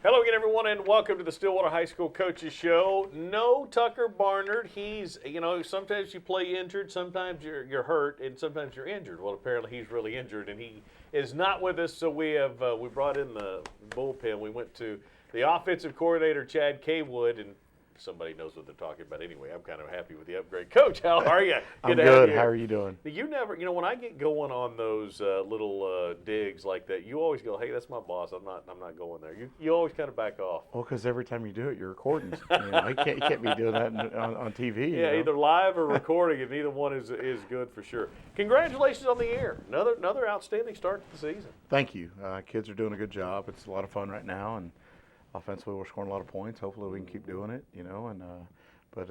Hello again, everyone, and welcome to the Stillwater High School Coaches Show. No Tucker Barnard. He's, sometimes you play injured, sometimes you're hurt, and sometimes you're injured. Well, apparently he's really injured, and he is not with us. So we brought in the bullpen. We went to the offensive coordinator, Chad Kaywood, and somebody knows what they're talking about anyway. I'm kind of happy with the upgrade. Coach, how are you? I'm good. How are you doing? You never, when I get going on those little digs like that, you always go, "Hey, that's my boss. I'm not going there." You always kind of back off. Well, because every time you do it, you're recording. You can't be doing that on TV. Yeah, either live or recording, and neither one is good for sure. Congratulations on the air. Another outstanding start to the season. Thank you. Kids are doing a good job. It's a lot of fun right now, and offensively we're scoring a lot of points. Hopefully we can keep doing it. But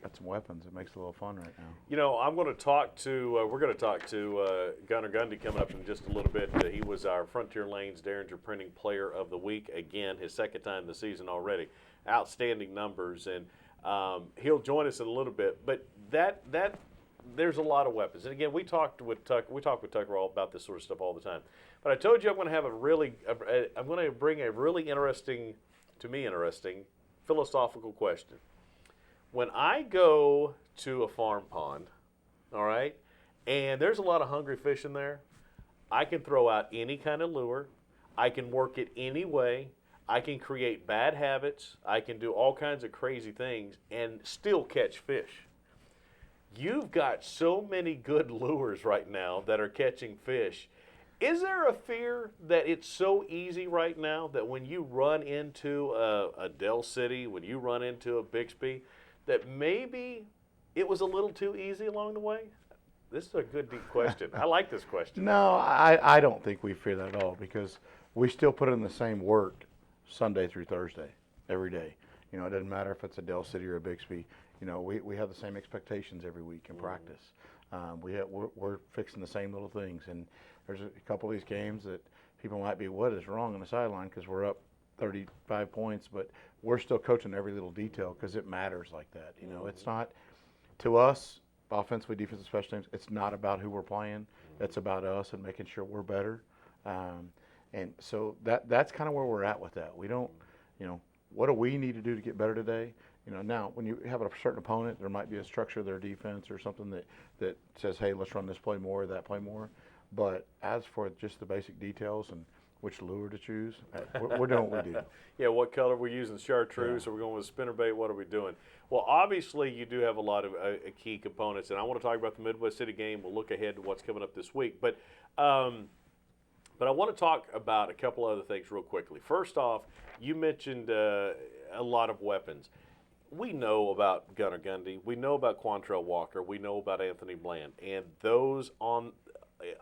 got some weapons. It makes it a little fun right now. I'm going to talk to. We're going to talk to Gunnar Gundy coming up in just a little bit. He was our Frontier Lanes Derringer Printing Player of the Week again, his second time this season already. Outstanding numbers, and he'll join us in a little bit. But that there's a lot of weapons. And again, we talk with Tucker all about this sort of stuff all the time. But I told you I'm going to have I'm going to bring a really interesting philosophical question. When I go to a farm pond, all right, and there's a lot of hungry fish in there, I can throw out any kind of lure. I can work it any way. I can create bad habits. I can do all kinds of crazy things and still catch fish. You've got so many good lures right now that are catching fish. Is there a fear that it's so easy right now that when you run into a Del City, when you run into a Bixby, that maybe it was a little too easy along the way? This is a good, deep question. I like this question. No, I don't think we fear that at all because we still put in the same work Sunday through Thursday, every day. It doesn't matter if it's a Del City or a Bixby. We have the same expectations every week in practice. We're fixing the same little things. And there's a couple of these games that people might be, what is wrong on the sideline because we're up 35 points, but we're still coaching every little detail because it matters like that. It's not, to us, offensively, defensive, special teams, it's not about who we're playing. It's about us and making sure we're better. And so that's kind of where we're at with that. We don't, what do we need to do to get better today? Now, when you have a certain opponent, there might be a structure of their defense or something that says, hey, let's run this play more, that play more. But as for just the basic details and which lure to choose, we're doing what we do. Yeah, what color we're using, chartreuse, or we're going with a spinnerbait, what are we doing? Well, obviously you do have a lot of key components, and I want to talk about the Midwest City game. We'll look ahead to what's coming up this week. But I want to talk about a couple other things real quickly. First off, you mentioned a lot of weapons. We know about Gunnar Gundy. We know about Quantrell Walker. We know about Anthony Bland. And those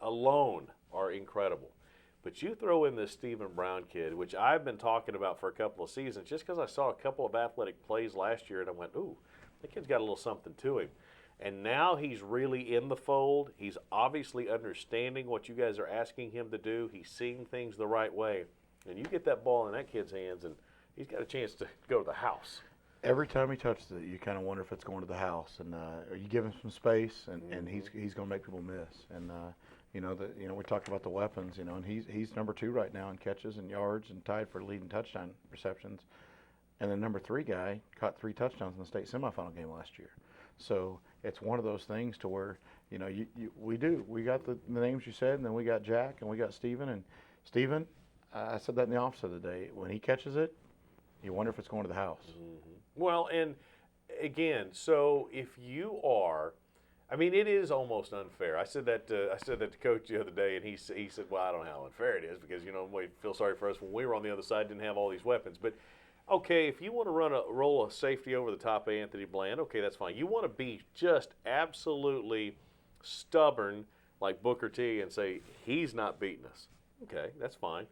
alone are incredible. But you throw in this Stephen Brown kid, which I've been talking about for a couple of seasons, just because I saw a couple of athletic plays last year and I went, ooh, that kid's got a little something to him. And now he's really in the fold. He's obviously understanding what you guys are asking him to do. He's seeing things the right way. And you get that ball in that kid's hands, and he's got a chance to go to the house. Every time he touches it, you kind of wonder if it's going to the house. And you give him some space, and he's going to make people miss. And we talked about the weapons, and he's number 2 right now in catches and yards and tied for leading touchdown receptions. And the number 3 guy caught 3 touchdowns in the state semifinal game last year. So it's one of those things to where, we got the names you said, and then we got Jack and we got Steven. And Steven, I said that in the office the other day, when he catches it, you wonder if it's going to the house. Mm-hmm. Well, and again, so if you are, it is almost unfair. I said that to Coach the other day, and he said, well, I don't know how unfair it is because, we feel sorry for us when we were on the other side, didn't have all these weapons. But, okay, if you want to roll a safety over the top of Anthony Bland, okay, that's fine. You want to be just absolutely stubborn like Booker T and say, he's not beating us. Okay, that's fine.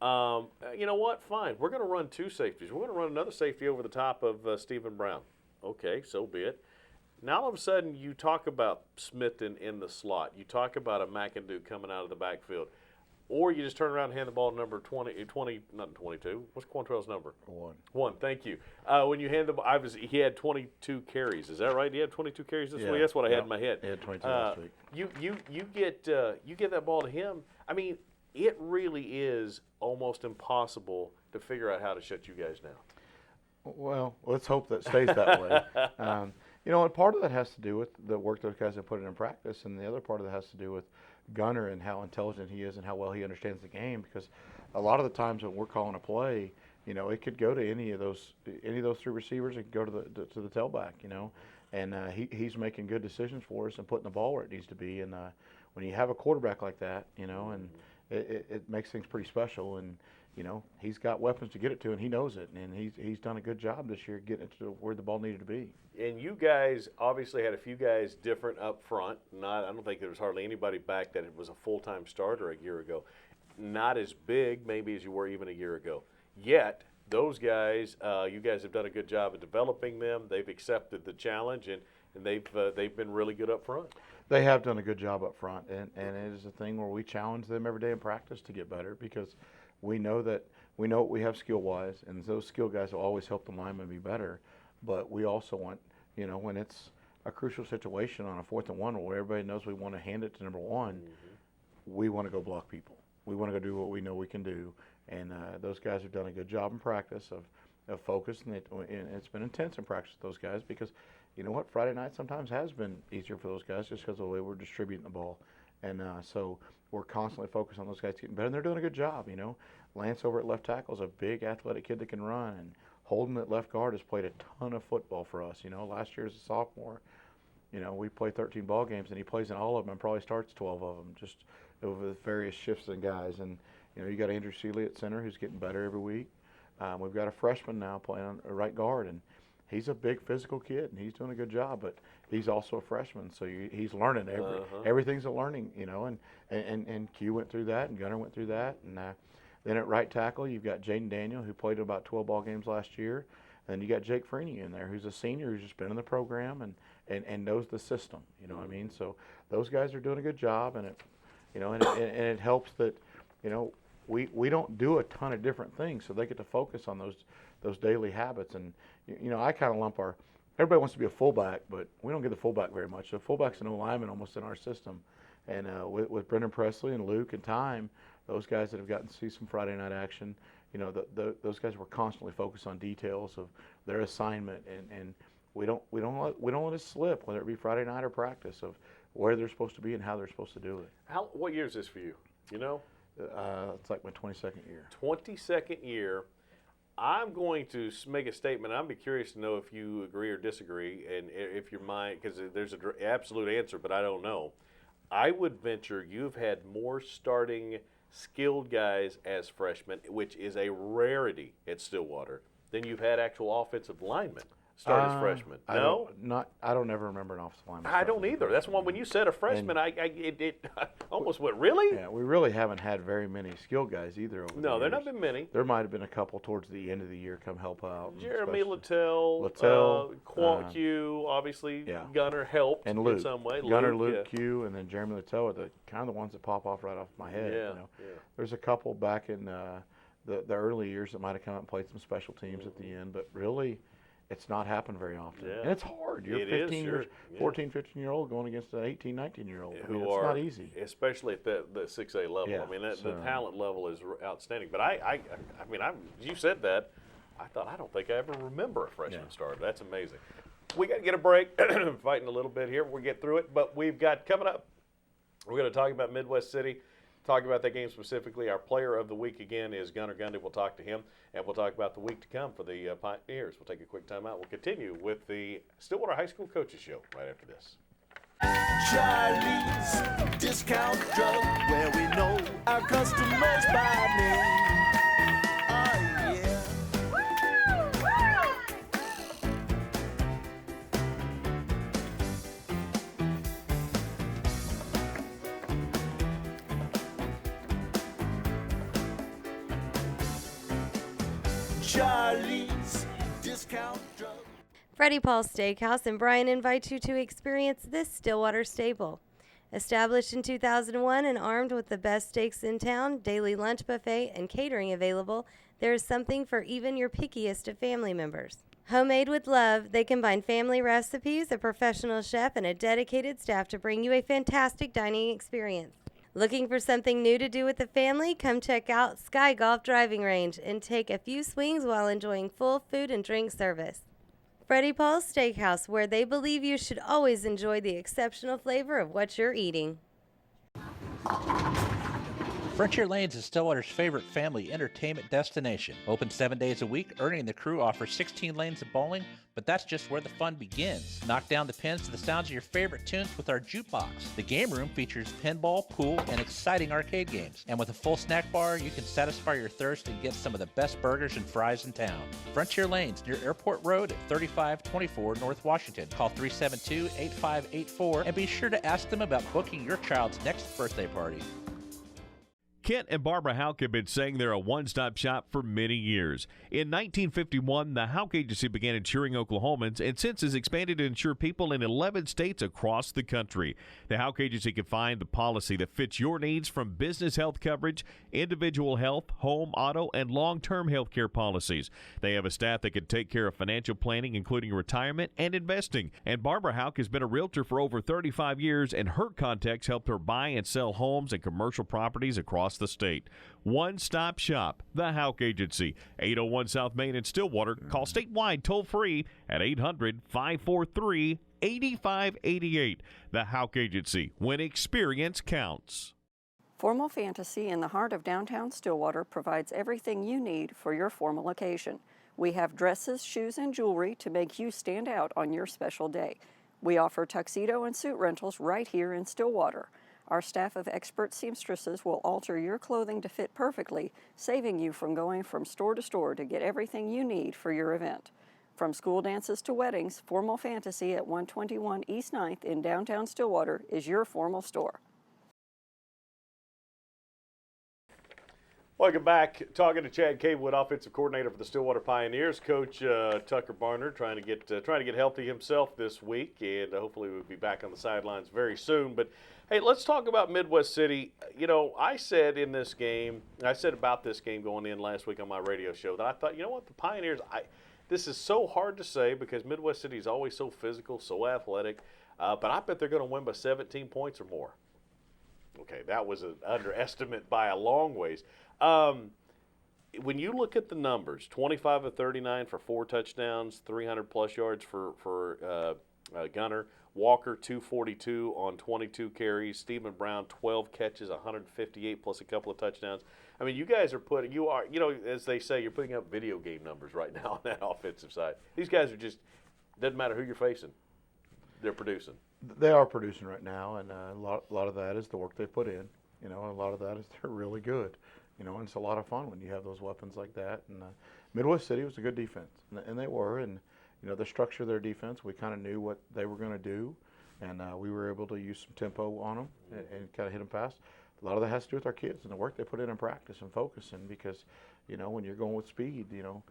You know what? Fine. We're going to run 2 safeties. We're going to run another safety over the top of Stephen Brown. Okay, so be it. Now all of a sudden you talk about Smith in the slot. You talk about a McIndoe coming out of the backfield. Or you just turn around and hand the ball to number 20, not 22. What's Quantrell's number? 1, thank you. When you hand the ball, he had 22 carries. Is that right? He had 22 carries this week? That's what I had in my head. He had 22 last week. You get that ball to him. It really is almost impossible to figure out how to shut you guys down? Well, let's hope that stays that way. And part of that has to do with the work those guys have put in practice, and the other part of that has to do with Gunner and how intelligent he is and how well he understands the game. Because a lot of the times when we're calling a play, it could go to any of those three receivers. It could go to the tailback. And he's making good decisions for us and putting the ball where it needs to be. And when you have a quarterback like that, and it makes things pretty special. And he's got weapons to get it to, and he knows it. And he's done a good job this year getting it to where the ball needed to be. And you guys obviously had a few guys different up front. I don't think there was hardly anybody back that was a full-time starter a year ago. Not as big maybe as you were even a year ago. Yet those guys, you guys have done a good job of developing them. They've accepted the challenge, and they've been really good up front. They have done a good job up front, and it is a thing where we challenge them every day in practice to get better, because we know what we have skill-wise, and those skill guys will always help the linemen be better. But we also want, when it's a crucial situation on a 4th and 1 where everybody knows we want to hand it to number one, we want to go block people. We want to go do what we know we can do. And those guys have done a good job in practice of focus, and it's been intense in practice with those guys, because Friday night sometimes has been easier for those guys just because of the way we're distributing the ball. And so we're constantly focused on those guys getting better, and they're doing a good job. Lance over at left tackle is a big athletic kid that can run, and Holden at left guard has played a ton of football for us. Last year as a sophomore, we played 13 ball games, and he plays in all of them and probably starts 12 of them just over the various shifts and guys. And you got Andrew Seeley at center who's getting better every week. We've got a freshman now playing on right guard, and he's a big physical kid, and he's doing a good job. But he's also a freshman, so he's learning. Everything's a learning, And Q went through that, and Gunner went through that, and then at right tackle you've got Jaden Daniel, who played about 12 ball games last year, and you got Jake Freeney in there, who's a senior who's just been in the program and knows the system. What I mean? So those guys are doing a good job, and it helps that we don't do a ton of different things, so they get to focus on those daily habits. And I kind of lump everybody wants to be a fullback, but we don't get the fullback very much. So fullback's an O-lineman almost in our system. And with Brendan Presley and Luke and Time, those guys that have gotten to see some Friday night action, those guys were constantly focused on details of their assignment, and we don't let it slip, whether it be Friday night or practice, of where they're supposed to be and how they're supposed to do it. What year is this for you? It's like my 22nd year. 22nd year. I'm going to make a statement. I'd be curious to know if you agree or disagree, and if your mind, because there's an absolute answer, but I don't know. I would venture you've had more starting skilled guys as freshmen, which is a rarity at Stillwater, than you've had actual offensive linemen start as freshmen. No? I don't ever remember an offensive lineman. I don't either. That's why when you said a freshman, it almost went, really? Yeah, we really haven't had very many skilled guys either over the years. No, there have not been many. There might have been a couple towards the end of the year come help out. Jeremy Littell, Q, obviously Gunner helped and Luke. In some way. Gunner, Luke, Q, and then Jeremy Littell are the kind of the ones that pop off right off my head. Yeah. There's a couple back in the early years that might have come out and played some special teams at the end, but really it's not happened very often. And it's hard. You're 14, 15-year-old going against an 18, 19-year-old. Who it's not easy. Especially at the 6A level. Yeah, I mean, the talent level is outstanding. But I mean, you said that. I thought, I don't think I ever remember a freshman starter. That's amazing. We got to get a break. Fighting a little bit here. We'll get through it. But we've got coming up, we're going to talk about Midwest City. Talk about that game specifically. Our player of the week again is Gunnar Gundy. We'll talk to him, and we'll talk about the week to come for the Pioneers. We'll take a quick time out. We'll continue with the Stillwater High School Coaches Show right after this. Charlie's Discount Drug, where we know our customers by name. Oh, yeah. Charlie's Discount Drug. Freddie Paul's Steakhouse and Brian invite you to experience this Stillwater staple. Established in 2001 and armed with the best steaks in town, daily lunch buffet, and catering available, there is something for even your pickiest of family members. Homemade with love, they combine family recipes, a professional chef, and a dedicated staff to bring you a fantastic dining experience. Looking for something new to do with the family? Come check out Sky Golf Driving Range and take a few swings while enjoying full food and drink service. Freddie Paul's Steakhouse, where they believe you should always enjoy the exceptional flavor of what you're eating. Frontier Lanes is Stillwater's favorite family entertainment destination. Open 7 days a week, Ernie and the crew offers 16 lanes of bowling, but that's just where the fun begins. Knock down the pins to the sounds of your favorite tunes with our jukebox. The game room features pinball, pool, and exciting arcade games. And with a full snack bar, you can satisfy your thirst and get some of the best burgers and fries in town. Frontier Lanes near Airport Road at 3524 North Washington. Call 372-8584 and be sure to ask them about booking your child's next birthday party. Kent and Barbara Houck have been saying they're a one-stop shop for many years. In 1951, the Houck Agency began insuring Oklahomans and since has expanded to insure people in 11 states across the country. The Houck Agency can find the policy that fits your needs from business health coverage, individual health, home, auto, and long-term health care policies. They have a staff that can take care of financial planning, including retirement and investing. And Barbara Houck has been a realtor for over 35 years, and her contacts helped her buy and sell homes and commercial properties across the state. One-stop shop, the Houck Agency, 801 South Main in Stillwater. Call statewide toll-free at 800-543-8588. The Houck Agency, when experience counts. Formal Fantasy in the heart of downtown Stillwater provides everything you need for your formal occasion. We have dresses, shoes, and jewelry to make you stand out on your special day. We offer tuxedo and suit rentals right here in Stillwater. Our staff of expert seamstresses will alter your clothing to fit perfectly, saving you from going from store to store to get everything you need for your event. From school dances to weddings, Formal Fantasy at 121 East 9th in downtown Stillwater is your formal store. Welcome back. Talking to Chad Cavewood, offensive coordinator for the Stillwater Pioneers. Coach Tucker Barnard trying to get healthy himself this week, and hopefully we'll be back on the sidelines very soon. But hey, let's talk about Midwest City. You know, I said about this game going in last week on my radio show that I thought, you know what, the Pioneers. This is so hard to say because Midwest City is always so physical, so athletic, but I bet they're going to win by 17 points or more. Okay, that was an underestimate by a long ways. When you look at the numbers, 25 of 39 for 4 touchdowns, 300-plus yards for Gunner. Walker, 242 on 22 carries. Stephen Brown, 12 catches, 158 plus a couple of touchdowns. I mean, you guys are as they say, you're putting up video game numbers right now on that offensive side. These guys are just, doesn't matter who you're facing, they're producing. They are producing right now, and a lot of that is the work they put in. You know, a lot of that is they're really good. You know, and it's a lot of fun when you have those weapons like that. And Midwest City was a good defense, and they were. And you know, the structure of their defense, we kind of knew what they were going to do, and we were able to use some tempo on them and kind of hit them fast. A lot of that has to do with our kids and the work they put in practice and focusing, because you know, when you're going with speed, you know,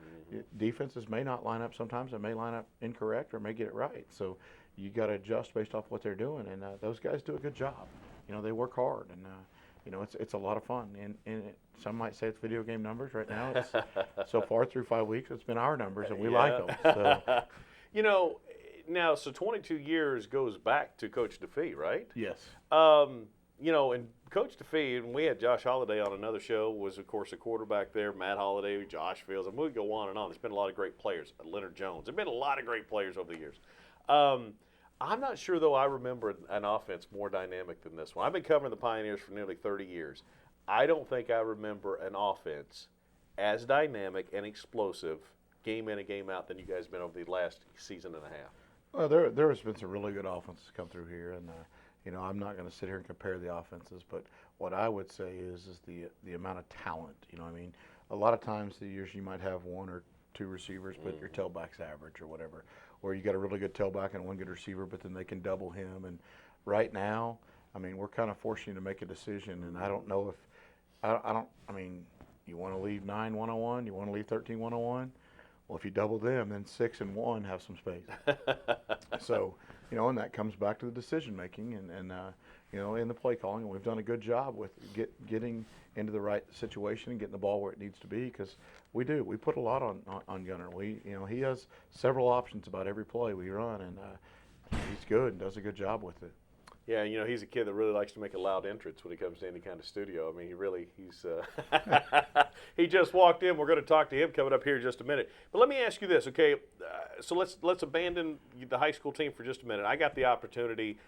defenses may not line up sometimes. They may line up incorrect or may get it right. So you got to adjust based off what they're doing, and those guys do a good job. You know, they work hard, and you know, it's a lot of fun. And some might say it's video game numbers right now. It's, so far through 5 weeks, it's been our numbers, and we like them. So. You know, now, so 22 years goes back to Coach DeFee, right? Yes. You know, and Coach DeFee, and we had Josh Holliday on another show, was, of course, a quarterback there. Matt Holliday, Josh Fields, and we go on and on. There's been a lot of great players. Leonard Jones. There have been a lot of great players over the years. I'm not sure, though, I remember an offense more dynamic than this one. I've been covering the Pioneers for nearly 30 years. I don't think I remember an offense as dynamic and explosive game in and game out than you guys have been over the last season and a half. Well, there has been some really good offenses come through here, and you know, I'm not going to sit here and compare the offenses, but what I would say is the amount of talent. You know, I mean, a lot of times the years you might have 1 or 2 receivers, but your tailback's average or whatever, or you got a really good tailback and 1 good receiver, but then they can double him. And right now, I mean, we're kind of forcing you to make a decision, and I don't know if I mean, you want to leave 9-101, you want to leave 13-101. Well, if you double them, then 6 and 1 have some space. So, you know, and that comes back to the decision making and you know, in the play calling. And we've done a good job with getting into the right situation and getting the ball where it needs to be, because we put a lot on Gunner. You know, he has several options about every play we run, and he's good and does a good job with it. Yeah, you know, he's a kid that really likes to make a loud entrance when he comes to any kind of studio. I mean, he's he just walked in. We're going to talk to him coming up here in just a minute. But let me ask you this, okay? So let's abandon the high school team for just a minute. I got the opportunity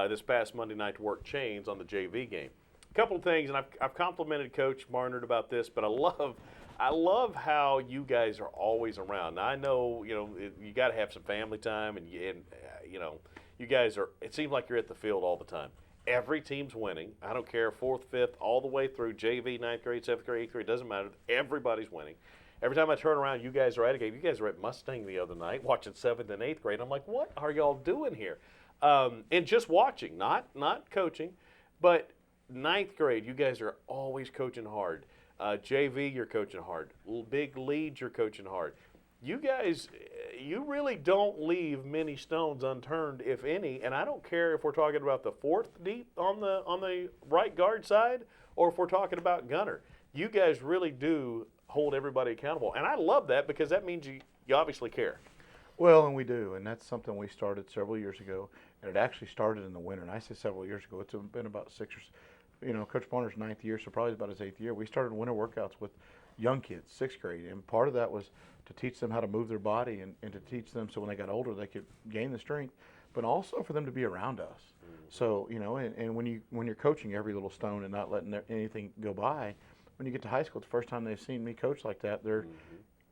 this past Monday night to work chains on the JV game. A couple of things, and I've complimented Coach Barnard about this, but I love how you guys are always around. Now, I know, you know, you got to have some family time, and you know, you guys are, it seems like you're at the field all the time. Every team's winning. I don't care, 4th, 5th, all the way through JV, 9th grade, 7th grade, 8th grade, doesn't matter. Everybody's winning. Every time I turn around, you guys are at a game. You guys were at Mustang the other night watching 7th and 8th grade. I'm like, what are y'all doing here? And just watching, not coaching, but 9th grade, you guys are always coaching hard. JV, you're coaching hard. Big leads, you're coaching hard. You guys, you really don't leave many stones unturned, if any. And I don't care if we're talking about the 4th deep on the right guard side, or if we're talking about gunner. You guys really do hold everybody accountable, and I love that because that means you obviously care. Well, and we do, and that's something we started several years ago, and it actually started in the winter. And I say several years ago. It's been about 6 or, you know, Coach Barnard's 9th year, so probably about his 8th year. We started winter workouts with young kids, 6th grade, and part of that was to teach them how to move their body and to teach them so when they got older they could gain the strength, but also for them to be around us. So, you know, and when you're coaching every little stone and not letting anything go by, when you get to high school, it's the first time they've seen me coach like that. They're,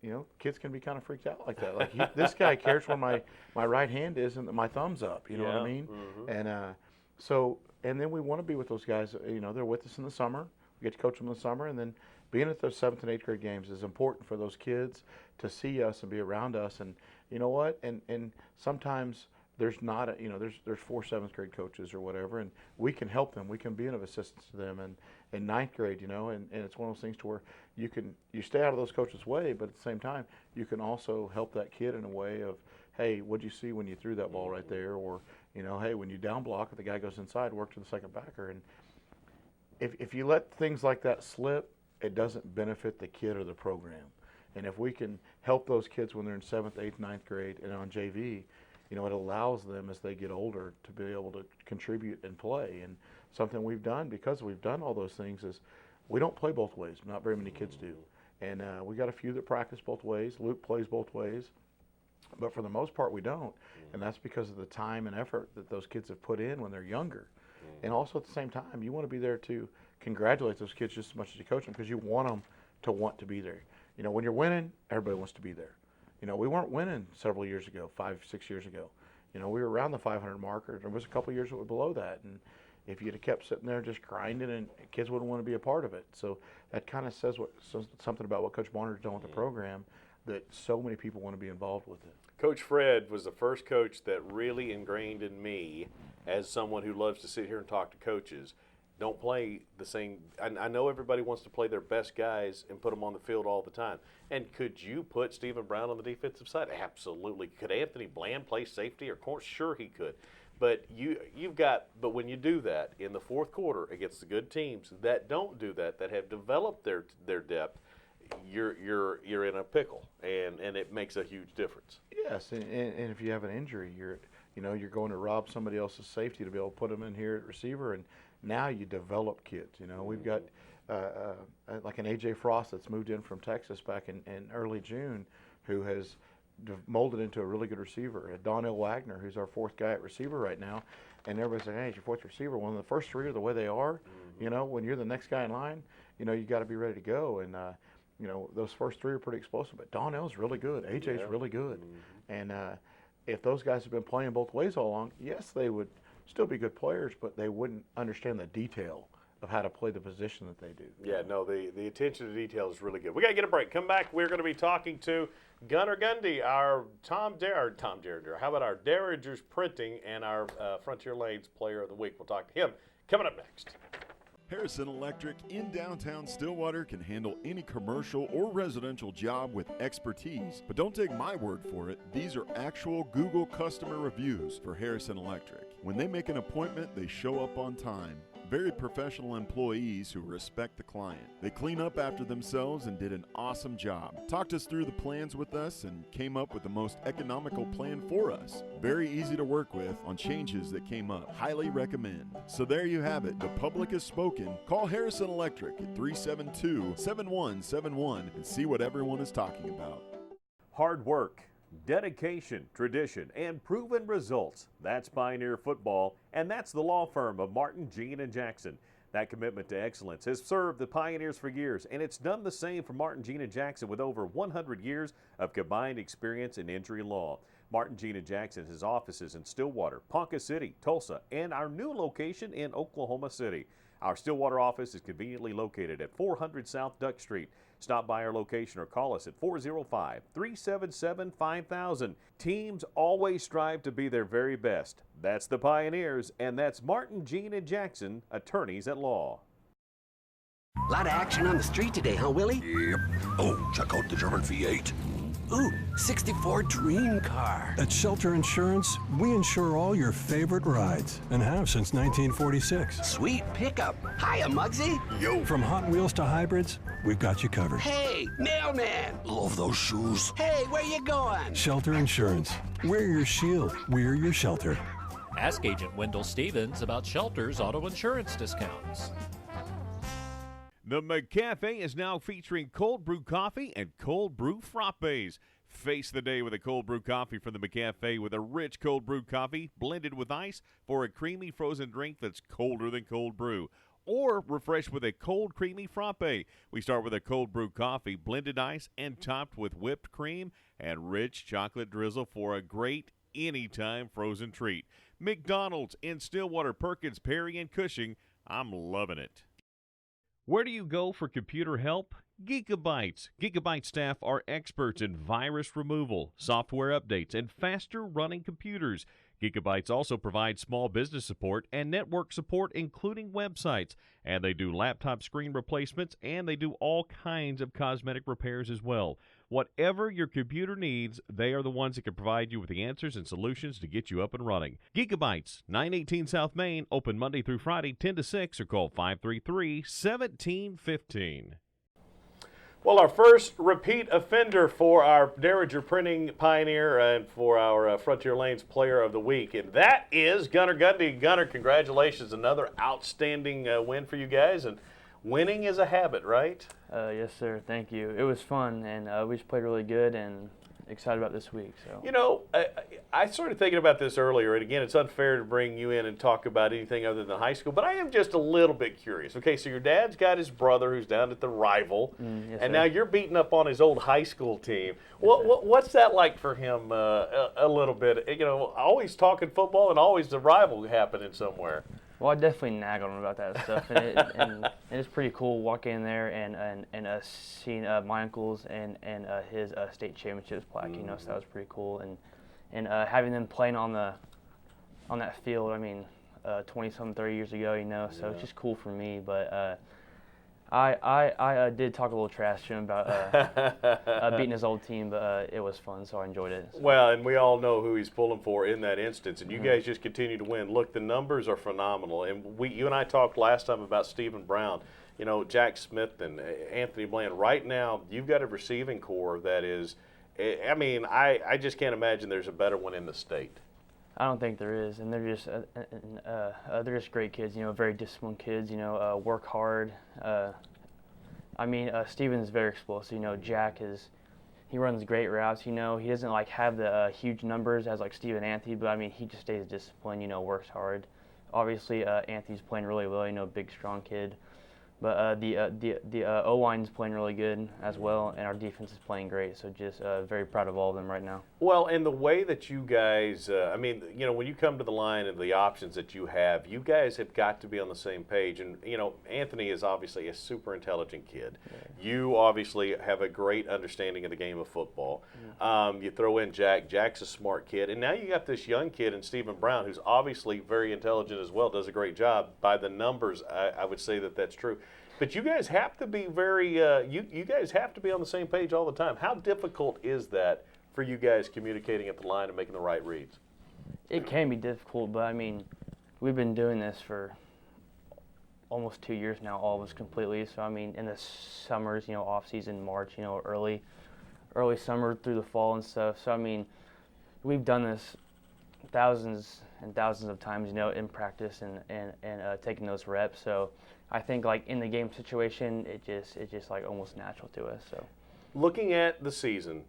you know, kids can be kind of freaked out like that. Like, this guy cares where my right hand is and my thumb's up. You know what I mean? And and then we want to be with those guys. You know, they're with us in the summer. We get to coach them in the summer, and then being at those 7th and 8th grade games is important for those kids to see us and be around us. And you know what? And sometimes there's not a, you know, there's 4 7th grade coaches or whatever, and we can help them. We can be of assistance to them. And in 9th grade, you know, and it's one of those things to where you stay out of those coaches' way, but at the same time, you can also help that kid in a way of, hey, what'd you see when you threw that ball right there? Or, you know, hey, when you down block, if the guy goes inside, work to the second backer. And if you let things like that slip, it doesn't benefit the kid or the program. And if we can help those kids when they're in 7th, 8th, 9th grade and on JV, you know, it allows them as they get older to be able to contribute and play. And something we've done, because we've done all those things, is we don't play both ways. Not very many kids do. And we got a few that practice both ways. Luke plays both ways. But for the most part, we don't. And that's because of the time and effort that those kids have put in when they're younger. And also at the same time, you want to be there to congratulate those kids just as much as you coach them, because you want them to want to be there. You know, when you're winning, everybody wants to be there. You know, we weren't winning several years ago, 5, 6 years ago. You know, we were around the 500 marker. There was a couple years that were below that. And if you'd have kept sitting there just grinding, and kids wouldn't want to be a part of it. So that kind of says something about what Coach Barnard's done with the program, that so many people want to be involved with it. Coach Fred was the first coach that really ingrained in me, as someone who loves to sit here and talk to coaches, don't play the same. I know everybody wants to play their best guys and put them on the field all the time. And could you put Stephen Brown on the defensive side? Absolutely. Could Anthony Bland play safety or corner? Sure he could. But but when you do that in the 4th quarter against the good teams that don't do that, that have developed their depth, you're in a pickle, and it makes a huge difference. Yes, and if you have an injury, you're going to rob somebody else's safety to be able to put them in here at receiver, and now you develop kids. You know, we've got like an A.J. Frost that's moved in from Texas back in early June, who has molded into a really good receiver. Donnell Wagner, who's our 4th guy at receiver right now, and everybody's saying, hey, it's your 4th receiver. Well, the first 3 are the way they are. You know, when you're the next guy in line, you know, you got to be ready to go. And you know, those first 3 are pretty explosive, but Donnell's really good. AJ's really good. And if those guys have been playing both ways all along, yes, they would still be good players, but they wouldn't understand the detail of how to play the position that they do. Yeah, no, the attention to detail is really good. We got to get a break. Come back. We're going to be talking to Gunnar Gundy, our Tom Derringer. How about our Derringers Printing and our Frontier Lanes Player of the Week? We'll talk to him coming up next. Harrison Electric in downtown Stillwater can handle any commercial or residential job with expertise. But don't take my word for it. These are actual Google customer reviews for Harrison Electric. When they make an appointment, they show up on time. very professional employees who respect the client. They clean up after themselves and did an awesome job. Talked us through the plans with us and came up with the most economical plan for us. Very easy to work with on changes that came up. Highly recommend. So there you have it. The public has spoken. Call Harrison Electric at 372-7171 and see what everyone is talking about. Hard work, dedication, tradition, and proven results. That's Pioneer Football, and that's the law firm of Martin, Jean, and Jackson. That commitment to excellence has served the Pioneers for years, and it's done the same for Martin, Jean, and Jackson with over 100 years of combined experience in injury law. Martin, Jean, and Jackson has offices in Stillwater, Ponca City, Tulsa, and our new location in Oklahoma City. Our Stillwater office is conveniently located at 400 South Duck Street. Stop by our location or call us at 405-377-5000. Teams always strive to be their very best. That's the Pioneers, and that's Martin, Jean, and Jackson, attorneys at law. Lot of action on the street today, huh, Willie? Yep. Oh, check out the German V8. Ooh, 64 dream car. At Shelter Insurance, we insure all your favorite rides and have since 1946. Sweet pickup. Hiya, Muggsy. Yo. From Hot Wheels to hybrids, we've got you covered. Hey, mailman. Love those shoes. Hey, where you going? Shelter Insurance. We're your shield. We're your shelter. Ask Agent Wendell Stevens about Shelter's auto insurance discounts. The McCafe is now featuring cold brew coffee and cold brew frappes. Face the day with a cold brew coffee from the McCafe with a rich cold brew coffee blended with ice for a creamy frozen drink that's colder than cold brew. Or refresh with a cold creamy frappe. We start with a cold brew coffee, blended ice, and topped with whipped cream and rich chocolate drizzle for a great anytime frozen treat. McDonald's in Stillwater, Perkins, Perry, and Cushing. I'm loving it. Where do you go for computer help? Gigabytes. Gigabyte staff are experts in virus removal, software updates, and faster running computers. Gigabytes also provides small business support and network support, including websites. And they do laptop screen replacements, and they do all kinds of cosmetic repairs as well. Whatever your computer needs, they are the ones that can provide you with the answers and solutions to get you up and running. Gigabytes, 918 South Main, open Monday through Friday, 10 to 6, or call 533-1715. Well, our first repeat offender for our Derringer Printing Pioneer and for our Frontier Lanes Player of the Week, and that is Gunnar Gundy. Gunnar, congratulations. Another outstanding win for you guys, and winning is a habit, right? Yes, sir. Thank you. It was fun, and we just played really good and excited about this week. So, you know, I started thinking about this earlier, and again, it's unfair to bring you in and talk about anything other than high school, but I am just a little bit curious. Okay, so your dad's got his brother who's down at the Rival, yes, and sir. now you're beating up on his old high school team. What's that like for him a little bit? You know, always talking football and always the Rival happening somewhere. Well, I definitely nag on him about that stuff, and it's pretty cool walking in there and seeing my uncles and his state championships plaque. You know, so that was pretty cool, and having them playing on that field. I mean, 20-some, 30 years ago. You know, so it's just cool for me. But I did talk a little trash to him about beating his old team, but it was fun, so I enjoyed it. So. Well, and we all know who he's pulling for in that instance, and you guys just continue to win. Look, the numbers are phenomenal, and you and I talked last time about Stephen Brown, you know, Jack Smith and Anthony Bland. Right now, you've got a receiving core that is, I mean, I just can't imagine there's a better one in the state. I don't think there is, and they're just great kids. You know, very disciplined kids. You know, work hard. I mean, Steven's very explosive. You know, Jack he runs great routes. You know, he doesn't like have the huge numbers as like Steve and Anthony, but I mean, he just stays disciplined. You know, works hard. Obviously, Anthony's playing really well. You know, big, strong kid. But the O-line's playing really good as well, and our defense is playing great. So just very proud of all of them right now. Well, and the way that you guys, I mean, you know, when you come to the line and the options that you guys have got to be on the same page. And, you know, Anthony is obviously a super intelligent kid. Yeah. You obviously have a great understanding of the game of football. Mm-hmm. You throw in Jack. Jack's a smart kid. And now you got this young kid in Stephen Brown who's obviously very intelligent as well, does a great job. By the numbers, I would say that that's true. But you guys have to be very, you guys have to be on the same page all the time. How difficult is that for you guys communicating at the line and making the right reads? It can be difficult, but I mean, we've been doing this for almost 2 years now, all of us completely. So I mean, in the summers, off season, March, early summer through the fall and stuff. So I mean, we've done this thousands and thousands of times, in practice and taking those reps. So I think like in the game situation, it's just like almost natural to us. So looking at the season,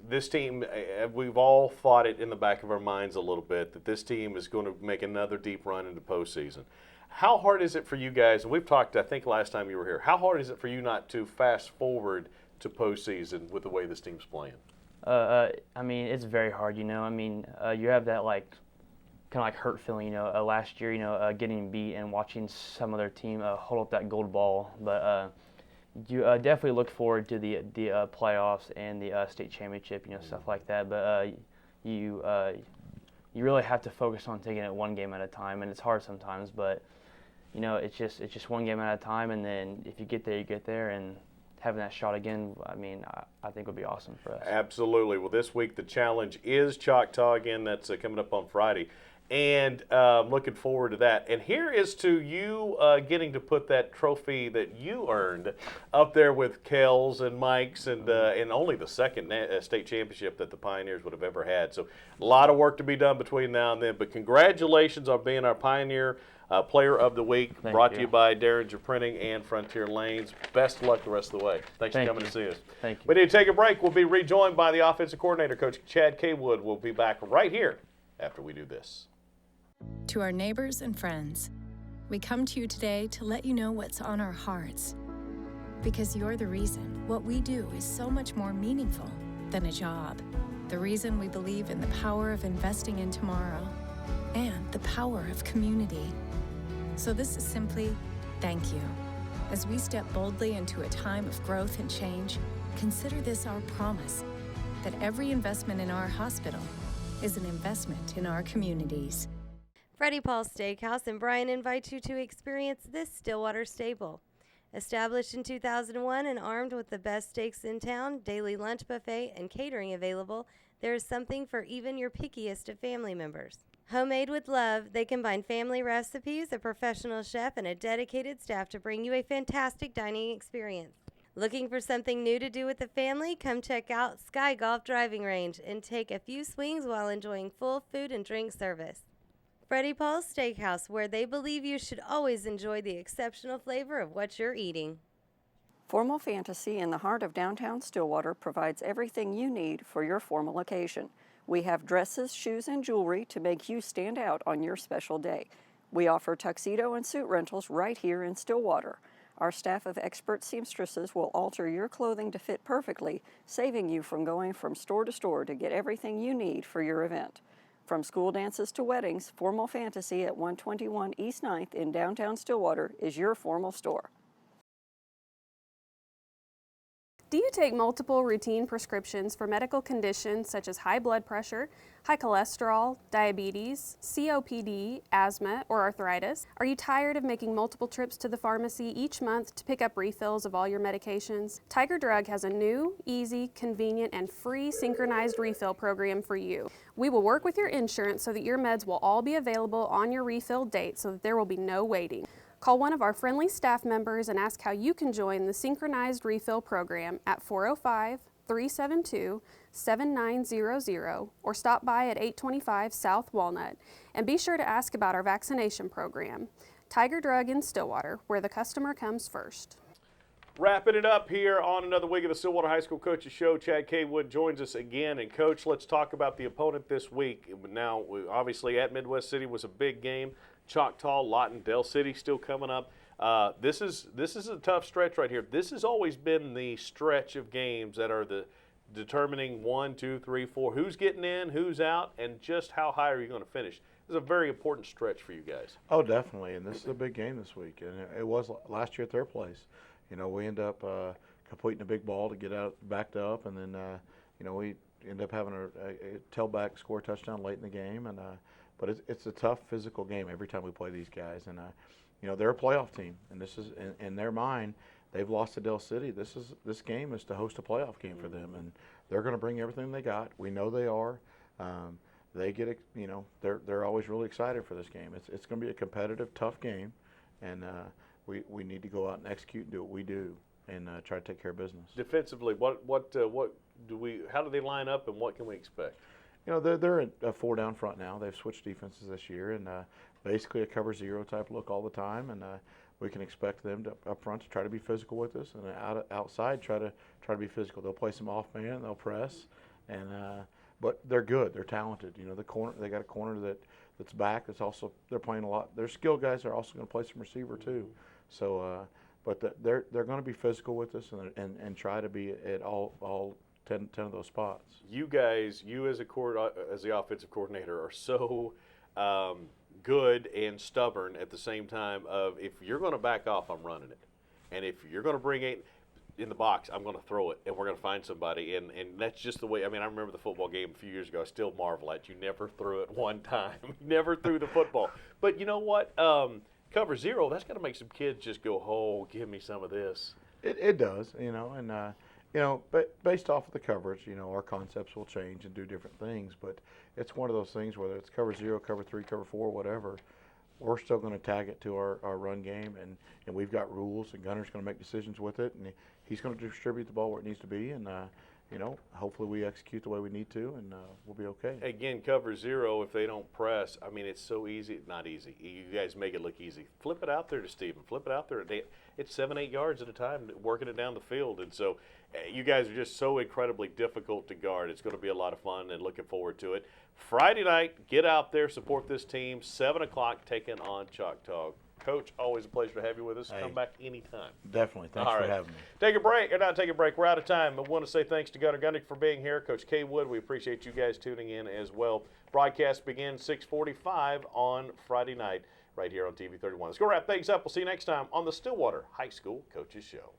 this team, we've all thought it in the back of our minds a little bit that this team is going to make another deep run into postseason. How hard is it for you guys, and we've talked, I think last time you were here, how hard is it for you not to fast forward to postseason with the way this team's playing? I mean, it's very hard, I mean, you have that like kind of like hurt feeling, last year, getting beat and watching some other team hold up that gold ball. But you definitely look forward to the playoffs and the state championship, stuff like that. But you really have to focus on taking it one game at a time, and it's hard sometimes. But it's just one game at a time, and then if you get there, you get there, and having that shot again, I mean, I think would be awesome for us. Absolutely. Well, this week the challenge is Choctaw again. That's coming up on Friday. And looking forward to that. And here is to you getting to put that trophy that you earned up there with Kel's and Mike's and only the second state championship that the Pioneers would have ever had. So a lot of work to be done between now and then. But congratulations on being our Pioneer Player of the Week. Brought to you by Derringer Printing and Frontier Lanes. Best of luck the rest of the way. Thanks for coming to see us. Thank you. We need to take a break. We'll be rejoined by the offensive coordinator, Coach Chad Kaywood. We'll be back right here after we do this. To our neighbors and friends, we come to you today to let you know what's on our hearts. Because you're the reason what we do is so much more meaningful than a job. The reason we believe in the power of investing in tomorrow and the power of community. So this is simply thank you. As we step boldly into a time of growth and change, consider this our promise that every investment in our hospital is an investment in our communities. Freddie Paul's Steakhouse and Brian invite you to experience this Stillwater staple. Established in 2001 and armed with the best steaks in town, daily lunch buffet, and catering available, there is something for even your pickiest of family members. Homemade with love, they combine family recipes, a professional chef, and a dedicated staff to bring you a fantastic dining experience. Looking for something new to do with the family? Come check out Sky Golf Driving Range and take a few swings while enjoying full food and drink service. Freddie Paul's Steakhouse, where they believe you should always enjoy the exceptional flavor of what you're eating. Formal Fantasy in the heart of downtown Stillwater provides everything you need for your formal occasion. We have dresses, shoes, and jewelry to make you stand out on your special day. We offer tuxedo and suit rentals right here in Stillwater. Our staff of expert seamstresses will alter your clothing to fit perfectly, saving you from going from store to store to get everything you need for your event. From school dances to weddings, Formal Fantasy at 121 East 9th in downtown Stillwater is your formal store. Do you take multiple routine prescriptions for medical conditions such as high blood pressure, high cholesterol, diabetes, COPD, asthma, or arthritis? Are you tired of making multiple trips to the pharmacy each month to pick up refills of all your medications? Tiger Drug has a new, easy, convenient, and free synchronized refill program for you. We will work with your insurance so that your meds will all be available on your refill date so that there will be no waiting. Call one of our friendly staff members and ask how you can join the Synchronized Refill Program at 405-372-7900 or stop by at 825 South Walnut. And be sure to ask about our vaccination program. Tiger Drug in Stillwater, where the customer comes first. Wrapping it up here on another week of the Stillwater High School Coaches Show. Chad Kaywood joins us again. And, Coach, let's talk about the opponent this week. Now, obviously, at Midwest City was a big game. Choctaw, Lawton, Del City still coming up. This is a tough stretch right here. This has always been the stretch of games that are the determining 1, 2, 3, 4, who's getting in, who's out, and just how high are you going to finish. This is a very important stretch for you guys. Oh, definitely, and this is a big game this week, and it was last year at their place. We end up completing a big ball to get out backed up, and then we end up having a tailback score a touchdown late in the game, and but it's a tough physical game every time we play these guys, and they're a playoff team, and this is in their mind. They've lost to Del City. This game is to host a playoff game for them, and they're going to bring everything they got. We know they are. They get they're always really excited for this game. It's going to be a competitive, tough game, and we need to go out and execute and do what we do and try to take care of business. Defensively, what do we? How do they line up, and what can we expect? You know, they're a 4 down front now. They've switched defenses this year, and basically a cover 0 type look all the time. And we can expect them to up front to try to be physical with us, and outside try to be physical. They'll play some off man, they'll press, and but they're good. They're talented. You know, they got a corner that's back. That's also they're playing a lot. Their skilled guys are also going to play some receiver too. So, but they're going to be physical with us and try to be at all 10 of those spots. You guys, as the offensive coordinator, are so good and stubborn at the same time. Of if you're going to back off, I'm running it, and if you're going to bring it in the box, I'm going to throw it, and we're going to find somebody, and that's just the way. I mean, I remember the football game a few years ago. I still marvel at you never threw it one time. You never threw the football. But you know what? Cover 0, that's got to make some kids just go, oh, give me some of this. It does, you know, and you know, but based off of the coverage, you know, our concepts will change and do different things. But it's one of those things, whether it's cover 0, cover 3, cover 4, whatever, we're still going to tag it to our run game, and we've got rules, and Gunner's going to make decisions with it, and he's going to distribute the ball where it needs to be, and you know, hopefully we execute the way we need to, and we'll be okay. Again, cover 0, if they don't press, I mean, it's so easy. Not easy. You guys make it look easy. Flip it out there to Steven. Flip it out there. It's 7-8 yards at a time, working it down the field. And so you guys are just so incredibly difficult to guard. It's going to be a lot of fun, and looking forward to it. Friday night, get out there, support this team. 7 o'clock, taking on Choctaw. Coach, always a pleasure to have you with us. Hey, come back anytime. Definitely. Thanks for having me. Take a break. Or not take a break. We're out of time. I want to say thanks to Gunner Gundick for being here. Coach K. Wood, we appreciate you guys tuning in as well. Broadcast begins 6:45 on Friday night right here on TV 31. Let's go wrap things up. We'll see you next time on the Stillwater High School Coaches Show.